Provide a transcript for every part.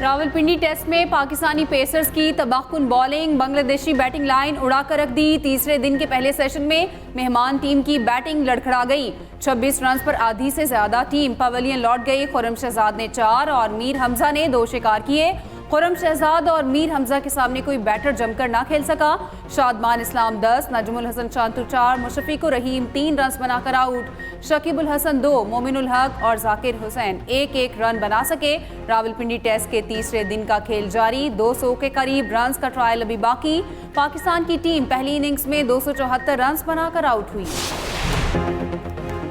Rawalpindi test में Pakistani pacers की तबाहकुन bowling, Bangladeshi batting line उड़ाकर रख दी। तीसरे दिन के पहले सेशन में मेहमान टीम की बैटिंग लड़खड़ा गई। 26 रन पर आधी से ज्यादा टीम पवेलियन लौट गई। खुर्रम शहजाद ने 4 और मीर हमजा ने 2 शिकार किए। खुर्रम शहजाद और मीर हमजा के सामने कोई बैटर जमकर ना खेल सका। शादमान इस्लाम 10, नजमुल हसन शांतु 4, मुशफिकुर रहीम 3 रन बनाकर आउट। शकीबुल हसन 2, मोमिनुल हक और जाकिर हुसैन 1-1 रन बना सके। रावलपिंडी टेस्ट के तीसरे दिन का खेल जारी। 200 के करीब रन का ट्रायल अभी बाकी। पाकिस्तान की टीम पहली इनिंग्स में 274 रन बनाकर आउट हुई।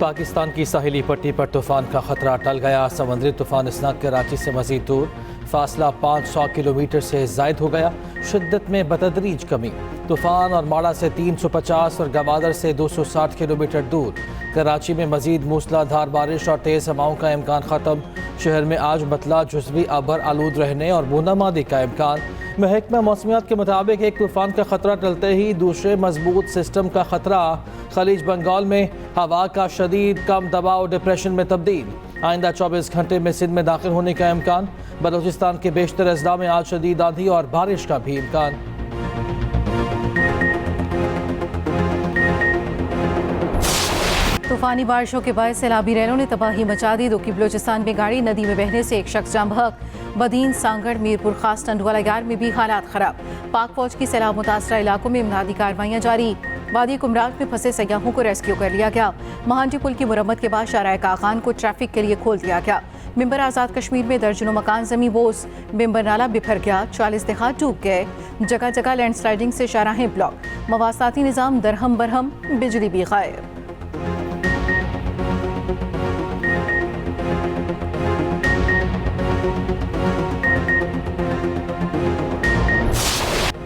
पाकिस्तान की साहिली पट्टी पर तूफान का खतरा टल गया। समुद्री तूफान इसनाक कराची से मजीद दूर, फासला 500 किलोमीटर से जायद हो गया। शिद्दत में बतदरीज कमी। तूफान और माड़ा से 350 और गवादर से 260 किलोमीटर दूर। कराची में मजीद मूसलाधार बारिश और तेज़ हवाओं का इम्कान ख़त्म। शहर में आज मतला जुज़वी अबर आलूद रहने और बूंदाबांदी का इम्कान। महकमा मौसमियात के मुताबिक एक तूफ़ान का ख़तरा टलते ही दूसरे मजबूत सिस्टम का ख़तरा। खलीज बंगाल में हवा का शदीद कम दबाव डिप्रेशन में तब्दील। आइंदा 24 घंटे में सिंध में दाखिल होने का इम्कान। बलूचिस्तान के बेशतर अजला में आज शदीद आंधी और बारिश का भी इम्कान। तूफानी बारिशों के बाद सैलाबी रैलों ने तबाही मचा दी। दुखी बलूचिस्तान में गाड़ी नदी में बहने से एक शख्स जाम बहक। बदीन, सांगड़, मीरपुर खास, टंडवाला यार में भी हालात खराब। पाक फौज की सैलाब मुतासरा इलाकों में इमदादी कार्रवाइयाँ जारी। वादी कुमराग में फंसे सयाहों को रेस्क्यू कर लिया गया। महांडी पुल की मुरम्मत के बाद शाहराह कागान को ट्रैफिक के लिए खोल दिया गया। मिंबर आज़ाद कश्मीर में दर्जनों मकान जमी बोस। मिंबर नाला बिफर गया, 40 देहात डूब गए। जगह जगह लैंडस्लाइडिंग से शाहराहें ब्लॉक। मवासाती निज़ाम दरहम बरहम, बिजली भी गायब।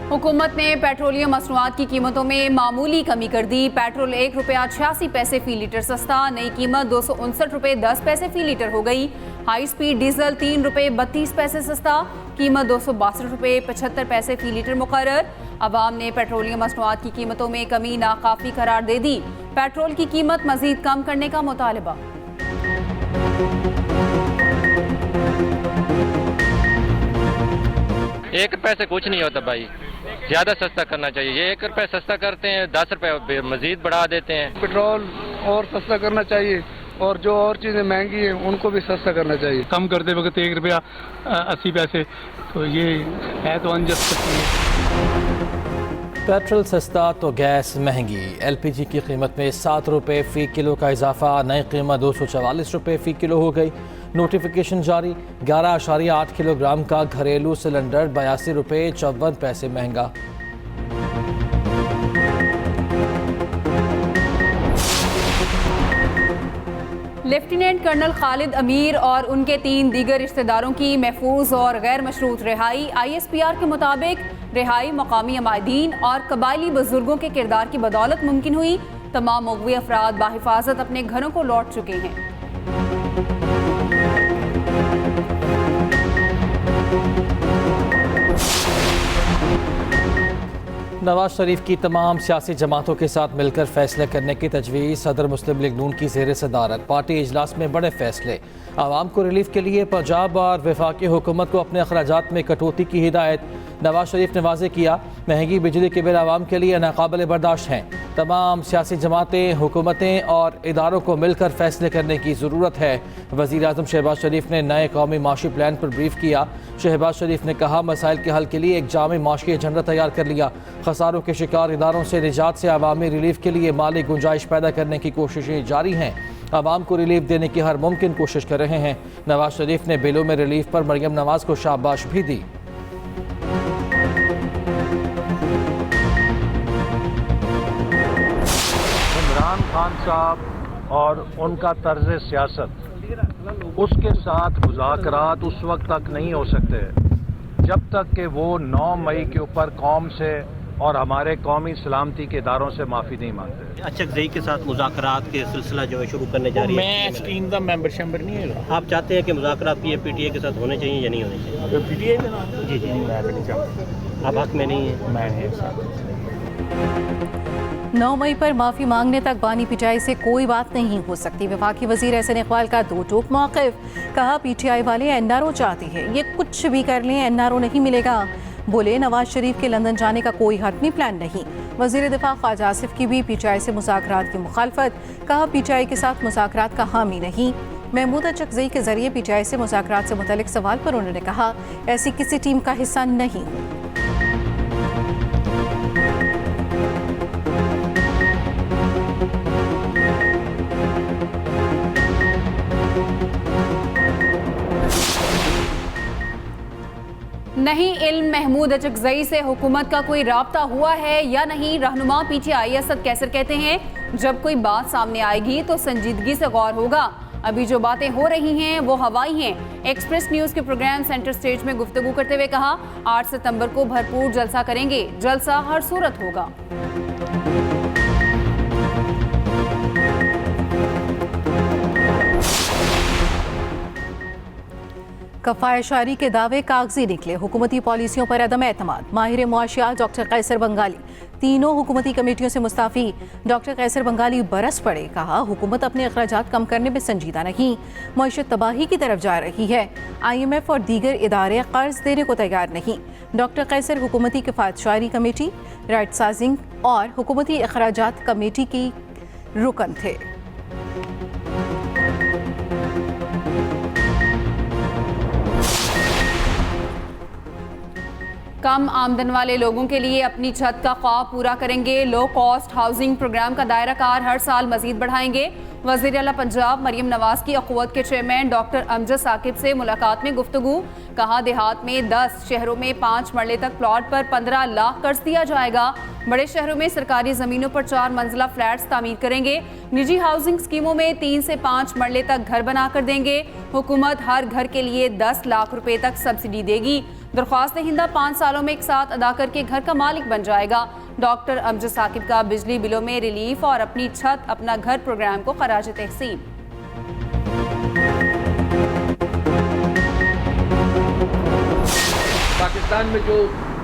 हुकूमत ने पेट्रोलियम मसनूआत की कीमतों में मामूली कमी कर दी। पेट्रोल 1 रुपया 86 पैसे फी लीटर सस्ता। नई कीमत 259 रुपये 10 पैसे फी लीटर हो गई। हाई स्पीड डीजल 3 रुपये 32 पैसे सस्ता। कीमत 262 रुपये 75 पैसे फी लीटर मुकर्रर। अवाम ने पेट्रोलियम मसनूआत की कीमतों में कमी नाकाफी करार दे दी। पेट्रोल की कीमत मजीद कम करने का मुतालबा। 1 रुपये से कुछ नहीं होता भाई, ज़्यादा सस्ता करना चाहिए। ये 1 रुपये सस्ता करते हैं, 10 रुपये मजीद बढ़ा देते हैं। पेट्रोल और सस्ता करना चाहिए और जो और चीज़ें महंगी हैं उनको भी सस्ता करना चाहिए। कम करते वक्त 1 रुपया 80 पैसे, तो ये है तो अनजस्ट। पेट्रोल सस्ता तो गैस महंगी। LPG की कीमत में 7 रुपये फ़ी किलो का इजाफा। नई कीमत 244 रुपये फ़ी किलो हो गई। नोटिफिकेशन जारी। 11.8 किलोग्राम का घरेलू सिलेंडर 82 रुपये 54 पैसे महंगा। लेफ्टिनेंट कर्नल खालिद अमीर और उनके 3 दीगर रिश्तेदारों की महफूज और गैर मशरूत रिहाई। ISPR के मुताबिक रिहाई मकामी अमायदीन और कबायली बुजुर्गों के किरदार की बदौलत मुमकिन हुई। तमाम मुग़वी अफराद बाहिफाजत अपने घरों को लौट चुके हैं। नवाज शरीफ की तमाम सियासी जमातों के साथ मिलकर फैसले करने की तजवीज़। सदर मुस्लिम लीग नून की ज़ेर सदारत पार्टी इजलास में बड़े फैसले। आवाम को रिलीफ के लिए पंजाब और वफाकी हुकूमत को अपने अखराजात में कटौती की हिदायत। नवाज शरीफ ने वाज़ेह किया, महंगी बिजली के बिल आवाम के लिए नाकाबिल बर्दाश्त हैं। तमाम सियासी जमातें, हुकूमतें और इदारों को मिलकर फैसले करने की ज़रूरत है। वज़ीर आज़म शहबाज शरीफ ने नए कौमी माशी प्लान पर ब्रीफ किया। शहबाज शरीफ ने कहा, मसाइल के हल के लिए एक जामी माशी एजेंडा तैयार कर लिया। खसारों के शिकार इदारों से निजात से अवामी रिलीफ के लिए माली गुंजाइश पैदा करने की कोशिशें जारी हैं। आवाम को रिलीफ देने की हर मुमकिन कोशिश कर रहे हैं। नवाज शरीफ ने बिलों में रिलीफ पर मरियम नवाज को शाबाश भी दी। इमरान खान साहब और उनका तर्ज सियासत, उसके साथ मुज़ाकरात उस वक्त तक नहीं हो सकते जब तक कि वो 9 मई के ऊपर कौम से और हमारे कौमी सलामती के इदारों से माफ़ी नहीं मांगते। अचकज़ई के साथ मुज़ाकरात के सिलसिला जो है शुरू करने जा रही है। मैं स्कीम का मेंबर नहीं है। आप चाहते हैं कि मुज़ाकरात PTI के साथ होने चाहिए या नहीं होने चाहिए? PTI के साथ? जी, मैं नहीं चाहता। आप हक में नहीं है? मैं नहीं। 9 मई पर माफी मांगने तक बानी पीटीआई से कोई बात नहीं हो सकती। वफाकी वजीर एहसन इकबाल का दो टोक मौक़िफ़, कहा पीटीआई वाले एनआरओ चाहते हैं, ये कुछ भी कर लें एनआरओ नहीं मिलेगा। बोले नवाज शरीफ के लंदन जाने का कोई हतमी प्लान नहीं। वजीर दिफा ख्वाजा आसिफ की भी पीटीआई से मुज़ाकरात की मुखालफत, कहा पीटीआई के साथ मुज़ाकरात का हामी नहीं। महमूद अचकज़ई के जरिए पीटीआई से मुज़ाकरात से मुतल्लिक सवाल पर उन्होंने कहा ऐसी किसी टीम का हिस्सा नहीं हूँ। नहीं इल्म महमूद अचकज़ई से हुकूमत का कोई राब्ता हुआ है या नहीं। रहनुमा पीटीआई असद कैसर कहते हैं जब कोई बात सामने आएगी तो संजीदगी से गौर होगा। अभी जो बातें हो रही हैं वो हवाई हैं। एक्सप्रेस न्यूज़ के प्रोग्राम सेंटर स्टेज में गुफ्तगू करते हुए कहा 8 सितंबर को भरपूर जलसा करेंगे, जलसा हर सूरत होगा। कफ़ायशारी के दावे कागजी निकले, हुकूमती पॉलिसियों पर अदम एतमाद। माहिर मुआशियात डॉक्टर कैसर बंगाली तीनों हुकूमती कमेटियों से मुस्ताफ़ी। डॉक्टर कैसर बंगाली बरस पड़े, कहा हुकूमत अपने अखराजात कम करने में संजीदा नहीं, मईशत तबाही की तरफ जा रही है। IMF और दीगर इदारे कर्ज देने को तैयार नहीं। डॉक्टर कैसर हुकूमती किफ़ायतशारी कमेटी, राइट साजिंग और हुकूमती अखराजात कमेटी की रुकन थे। कम आमदन वाले लोगों के लिए अपनी छत का ख्वाब पूरा करेंगे। लो कॉस्ट हाउसिंग प्रोग्राम का दायरा कार हर साल मजीद बढ़ाएंगे। वज़ीर आला पंजाब मरियम नवाज की अक़ुव्वत के चेयरमैन डॉक्टर अमजद साकिब से मुलाकात में गुफ्तगू, कहा देहात में 10, शहरों में 5 मरले तक प्लॉट पर 15 लाख कर्ज दिया जाएगा। बड़े शहरों में सरकारी ज़मीनों पर 4 मंजिला फ्लैट्स तामीर करेंगे। निजी हाउसिंग स्कीमों में 3 से 5 मरले तक घर बनाकर देंगे। हुकूमत हर घर के लिए 10 लाख रुपए तक सब्सिडी देगी। दरख्वास्त दहिंदा 5 सालों में एक साथ अदा करके घर का मालिक बन जाएगा। डॉक्टर अमजद साकिब का बिजली बिलों में रिलीफ और अपनी छत अपना घर प्रोग्राम को खराज तहसीन। पाकिस्तान में जो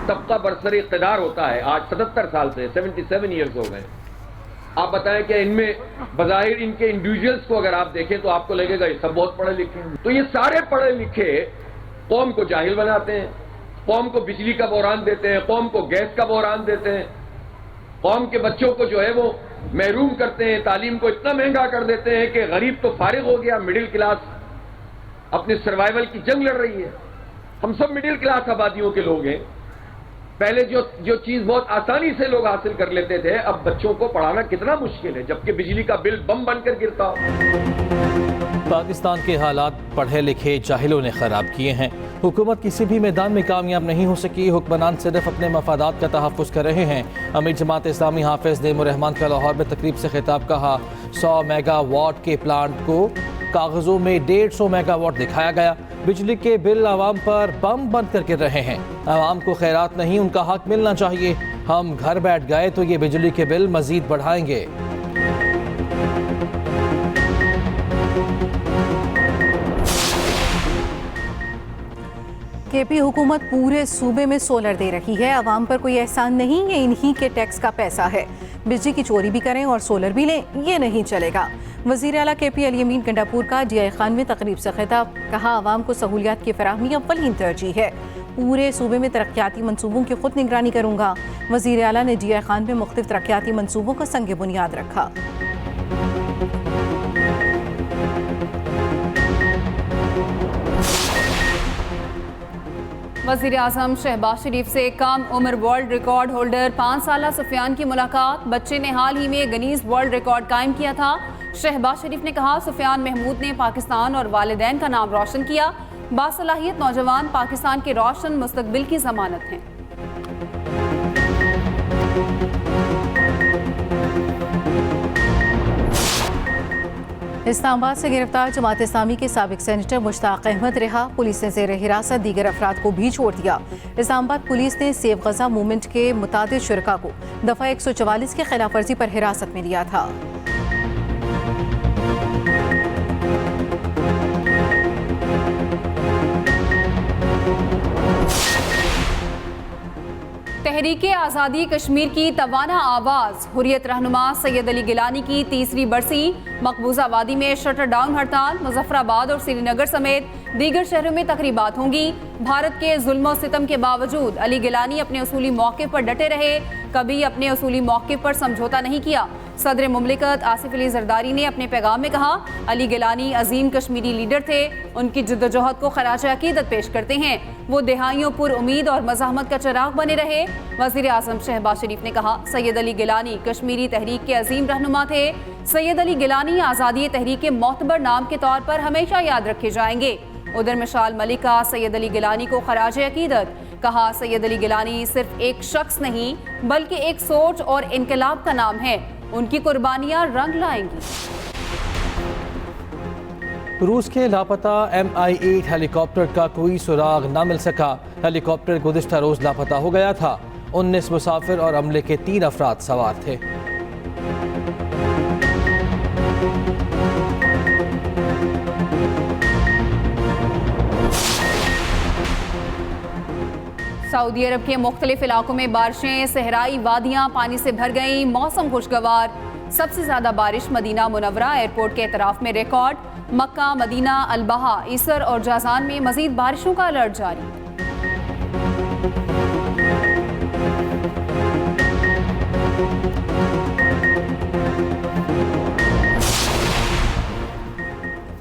तबका बरसर इक़्तिदार होता है आज 77 साल से 77 ईयर्स हो गए। आप बताएं कि इनमें बज़ाहिर इनके इंडिविजुअल्स को अगर आप देखें तो आपको लगेगा ये सब बहुत पढ़े लिखे हैं। तो ये सारे पढ़े लिखे कौम को जाहिल बनाते हैं, कौम को बिजली का बहरान देते हैं, कौम को गैस का बहरान देते हैं, कौम के बच्चों को जो है वो महरूम करते हैं, तालीम को इतना महंगा कर देते हैं कि गरीब तो फारिग हो गया, मिडिल क्लास अपने सर्वाइवल की जंग लड़ रही है। हम सब मिडिल क्लास आबादियों के लोग हैं। पहले जो चीज बहुत आसानी से लोग हासिल कर लेते थे, अब बच्चों को पढ़ाना कितना मुश्किल है, जबकि बिजली का बिल बम बनकर गिरता हो। पाकिस्तान के हालात पढ़े लिखे जाहिलों ने खराब किए हैं। हुकूमत किसी भी मैदान में कामयाब नहीं हो सकी। हुक्मरान सिर्फ अपने मफादात का तहफ़्फ़ुज़ कर रहे हैं। अमीर जमात इस्लामी हाफिज़ नेमुर रहमान का लाहौर में तकरीब से खिताब, कहा 100 मेगावाट के प्लांट को कागज़ों में 150 मेगावाट दिखाया गया। बिजली के बिल आवाम पर बम बंद कर गिर रहे हैं। आवाम को खैरात नहीं, उनका हक मिलना चाहिए। हम घर बैठ गए तो ये बिजली के बिल मजीद बढ़ाएंगे। केपी हुकूमत पूरे सूबे में सोलर दे रही है। आवाम पर कोई एहसान नहीं, ये इन्हीं के टैक्स का पैसा है। बिजली की चोरी भी करें और सोलर भी लें, ये नहीं चलेगा। वज़ीर आला KP अली अमीन गंडापुर का DI खान में तकरीब से खिताब, कहा आवाम को सहूलियात की फराहमी अव्वलीन तरजीह है। पूरे सूबे में तरक्याती मनसूबों की खुद निगरानी करूँगा। वज़ीर आला ने DI खान में मुख्तलिफ तरक्याती मनसूबों का संग बुनियाद रखा। वज़ीर आज़म शहबाज शरीफ से कम उम्र वर्ल्ड रिकॉर्ड होल्डर 5 साला सुफियान की मुलाकात। बच्चे ने हाल ही में गिनीज वर्ल्ड रिकॉर्ड कायम किया था। शहबाज शरीफ ने कहा सुफियान महमूद ने पाकिस्तान और वालिदैन का नाम रोशन किया। बासलाहियत नौजवान पाकिस्तान के रोशन मुस्तकबिल की ज़मानत हैं। इस्लामाबाद से गिरफ्तार जमात इस्लामी के साबिक सेनेटर मुश्ताक अहमद रिहा। पुलिस ने ज़ेर हिरासत दीगर अफराद को भी छोड़ दिया। इस्लामाबाद पुलिस ने सेव गजा मूवमेंट के मुतादिद शुरका को दफ़ा 144 की खिलाफ वर्जी पर हिरासत में लिया था। तहरीके आज़ादी कश्मीर की तवाना आवाज़, हुर्रियत रहनुमा सैयद अली गिलानी की तीसरी बरसी। मकबूजा वादी में शटर डाउन हड़ताल, मुजफ्फराबाद और श्रीनगर समेत दीगर शहरों में तकरीबात होंगी। भारत के जुल्म और सितम के बावजूद अली गिलानी अपने उसूली मौके पर डटे रहे, कभी अपने उसूली मौके पर समझौता नहीं किया। सदर मुमलिकत आसिफ अली जरदारी ने अपने पैगाम में कहा, अली गिलानी अजीम कश्मीरी लीडर थे, उनकी जद्दोजहद को खराज अकीदत पेश करते हैं। वो दिहाइयों पुर उम्मीद और मज़ाहमत का चिराग बने रहे। वज़ीर आज़म शहबाज शरीफ ने कहा, सैयद अली गिलानी कश्मीरी तहरीक के अजीम रहनुमा थे। सैयद अली गिलानी आज़ादी तहरीक के मोतबर नाम के तौर पर हमेशा याद रखे जाएंगे। उधर मिशाल मलिक का सैयद अली गिलानी को खराज अकीदत, कहा सैयद अली गिलानी सिर्फ एक शख्स नहीं बल्कि एक सोच और इनकलाब का नाम है, उनकी कुर्बानियां रंग लाएंगी। रूस के लापता MI-8 हेलीकॉप्टर का कोई सुराग न मिल सका। हेलीकॉप्टर गुज़िश्ता रोज लापता हो गया था। 19 मुसाफिर और अमले के 3 अफराद सवार थे। सऊदी अरब के मुख्तलिफ इलाकों में बारिशें, सहराई वादियां पानी से भर गईं, मौसम खुशगवार। सबसे ज्यादा बारिश मदीना मुनव्वरा एयरपोर्ट के एतराफ में रिकॉर्ड। मक्का, मदीना, अलबहा, इसर और जाजान में मजीद बारिशों का अलर्ट जारी।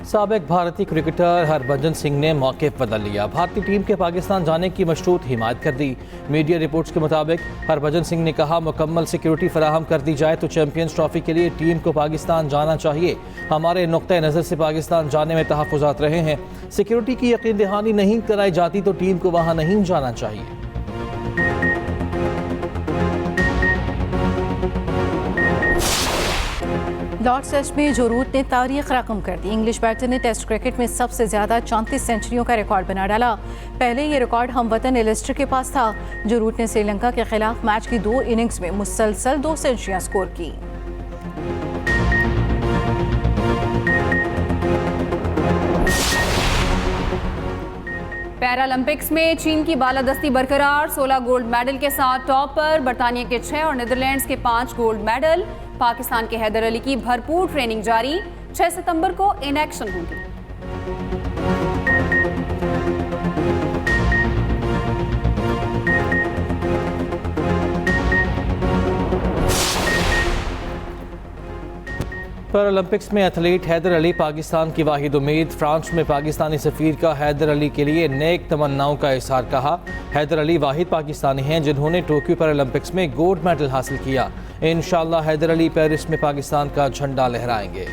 साबिक भारतीय क्रिकेटर हरभजन सिंह ने मौके बदल लिया। भारतीय टीम के पाकिस्तान जाने की मशरूत हिमायत कर दी। मीडिया रिपोर्ट्स के मुताबिक हरभजन सिंह ने कहा, मुकम्मल सिक्योरिटी फराहम कर दी जाए तो चैंपियंस ट्रॉफी के लिए टीम को पाकिस्तान जाना चाहिए। हमारे नुक्ते नज़र से पाकिस्तान जाने में तहफ़्फ़ुज़ात रहे हैं। सिक्योरिटी की यकीन दहानी नहीं कराई जाती तो टीम को वहाँ नहीं जाना चाहिए। लॉर्ड्स टेस्ट में जो रूट ने तारीख रकम कर दी। इंग्लिश बैटर ने टेस्ट क्रिकेट में सबसे ज्यादा 34 सेंचुरियों का रिकॉर्ड बना डाला। पहले ये रिकॉर्ड हमवतन एलिस्टर के पास था। जो रूट ने श्रीलंका के खिलाफ मैच की 2 इनिंग्स में मुसलसल 2 सेंचुरियां स्कोर की। पैरालंपिक्स में चीन की बालादस्ती बरकरार, 16 गोल्ड मेडल के साथ टॉप पर। बरतानिया के 6 और नीदरलैंड्स के 5 गोल्ड मेडल। पाकिस्तान के हैदर अली की भरपूर ट्रेनिंग जारी, 6 सितंबर को इन एक्शन होंगी। पैरालंपिक्स में एथलीट हैदर अली पाकिस्तान की वाहिद उम्मीद। फ्रांस में पाकिस्तानी सफीर का हैदर अली के लिए नेक तमन्नाओं का इज़हार कहा। हैदर अली वाहिद पाकिस्तानी हैं जिन्होंने टोक्यो पैरालंपिक्स में गोल्ड मेडल हासिल किया। इंशाअल्लाह हैदर अली पेरिस में पाकिस्तान का झंडा लहराएंगे।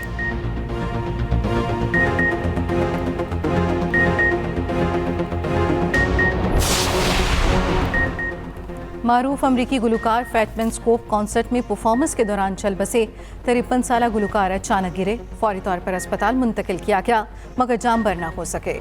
मारूफ अमरीकी गुलकार फैटमैन स्कोप कॉन्सर्ट में परफॉर्मेंस के दौरान चल बसे। 53 साला गुलकार अचानक गिरे, फौरी तौर पर अस्पताल मुंतकिल किया गया मगर जान बर न हो सके।